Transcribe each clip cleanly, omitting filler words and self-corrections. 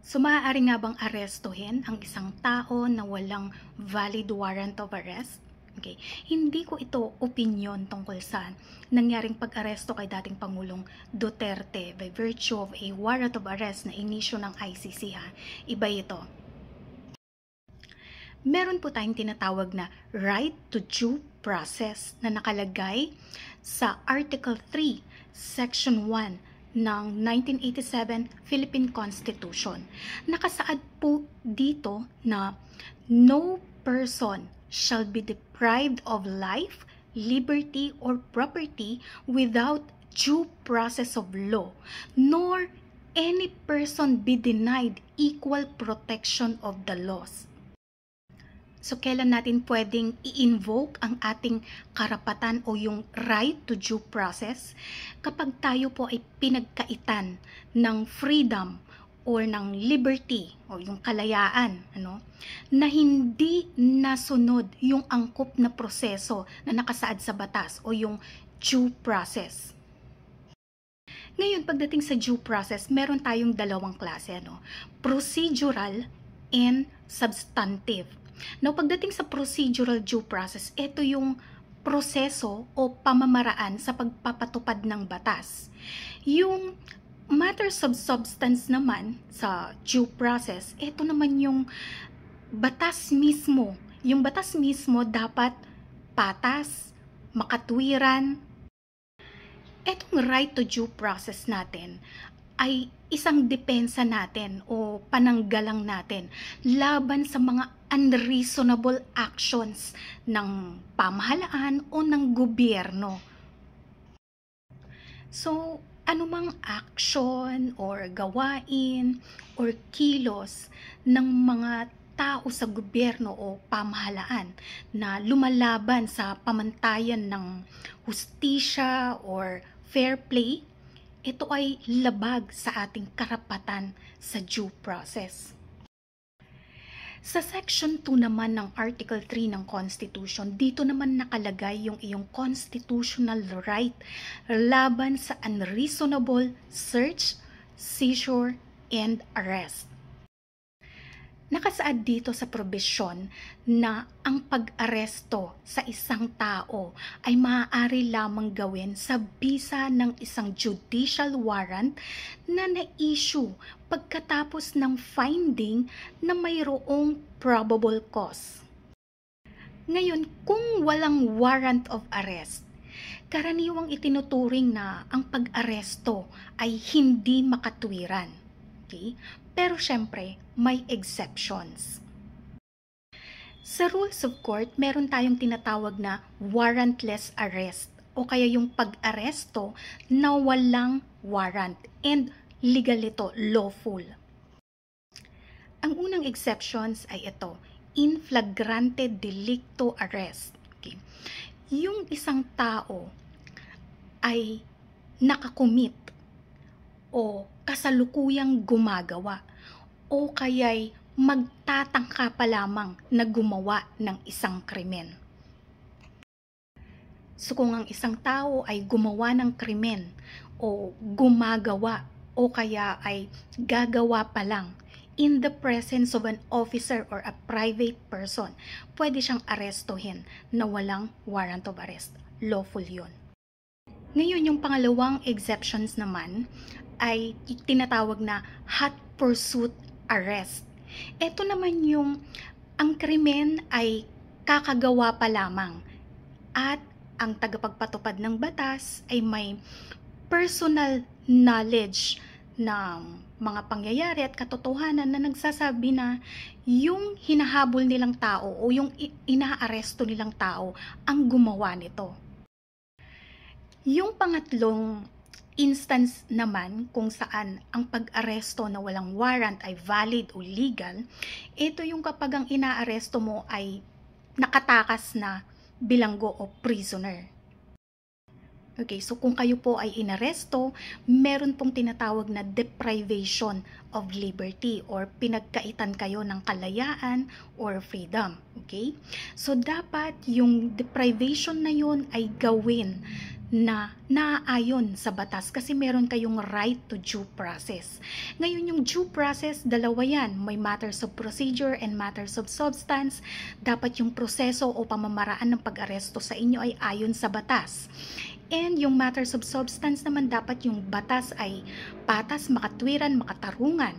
So, maaari nga bang arestuhin ang isang tao na walang valid warrant of arrest? Okay. Hindi ko ito opinyon tungkol sa nangyaring pag-aresto kay dating Pangulong Duterte by virtue of a warrant of arrest na inisyu ng ICC ha. Iba ito. Meron po tayong tinatawag na right to due process na nakalagay sa Article 3, Section 1 ng 1987 Philippine Constitution. Nakasaad po dito na no person shall be deprived of life, liberty, or property without due process of law, nor any person be denied equal protection of the laws. So, kailan natin pwedeng i-invoke ang ating karapatan o yung right to due process? Kapag tayo po ay pinagkaitan ng freedom or ng liberty o yung kalayaan, na hindi nasunod yung angkop na proseso na nakasaad sa batas o yung due process. Ngayon, pagdating sa due process, meron tayong dalawang klase, procedural and substantive. Now, pagdating sa procedural due process, ito yung proseso o pamamaraan sa pagpapatupad ng batas. Yung matters of substance naman sa due process, ito naman yung batas mismo. Yung batas mismo dapat patas, makatwiran. Etong right to due process natin ay isang depensa natin o pananggalang natin laban sa mga unreasonable actions ng pamahalaan o ng gobyerno. So, anumang action or gawain or kilos ng mga tao sa gobyerno o pamahalaan na lumalaban sa pamantayan ng hustisya or fair play, ito ay labag sa ating karapatan sa due process. Sa Section 2 naman ng Article 3 ng Constitution, dito naman nakalagay yung iyong constitutional right laban sa unreasonable search, seizure, and arrest. Nakasaad dito sa probisyon na ang pag-aresto sa isang tao ay maaari lamang gawin sa bisa ng isang judicial warrant na na-issue pagkatapos ng finding na mayroong probable cause. Ngayon, kung walang warrant of arrest, karaniwang itinuturing na ang pag-aresto ay hindi makatwiran. Okay? Pero syempre, may exceptions. Sa rules of court, meron tayong tinatawag na warrantless arrest o kaya yung pag-aresto na walang warrant and legal ito, lawful. Ang unang exceptions ay ito, in flagrante delicto arrest. Okay. Yung isang tao ay nakakumit o kasalukuyang gumagawa o kaya'y magtatangka pa lamang na gumawa ng isang krimen. So kung ang isang tao ay gumawa ng krimen o gumagawa o kaya ay gagawa pa lang in the presence of an officer or a private person, pwede siyang arestuhin na walang warrant of arrest. Lawful yun. Ngayon, yung pangalawang exceptions naman ay tinatawag na hot pursuit arrest. Ito naman yung ang krimen ay kakagawa pa lamang at ang tagapagpatupad ng batas ay may personal knowledge ng mga pangyayari at katotohanan na nagsasabi na yung hinahabol nilang tao o yung inaaresto nilang tao ang gumawa nito. Yung pangatlong instance naman kung saan ang pag-aresto na walang warrant ay valid o legal, ito yung kapag ang inaaresto mo ay nakatakas na bilanggo o prisoner. Okay, so kung kayo po ay inaresto, meron pong tinatawag na deprivation of liberty or pinagkaitan kayo ng kalayaan or freedom. Okay? So dapat yung deprivation na yun ay gawin na naaayon sa batas kasi meron kayong right to due process. Ngayon yung due process, dalawa yan. May matters of procedure and matters of substance. Dapat yung proseso o pamamaraan ng pag-aresto sa inyo ay ayon sa batas. And yung matters of substance naman, dapat yung batas ay patas, makatwiran, makatarungan.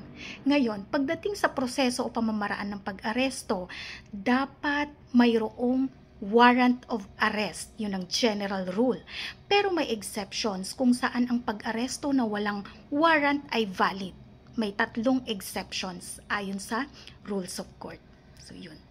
Ngayon, pagdating sa proseso o pamamaraan ng pag-aresto, dapat mayroong warrant of arrest. Yun ang general rule. Pero may exceptions kung saan ang pag-aresto na walang warrant ay valid. May 3 exceptions ayon sa rules of court. So, yun.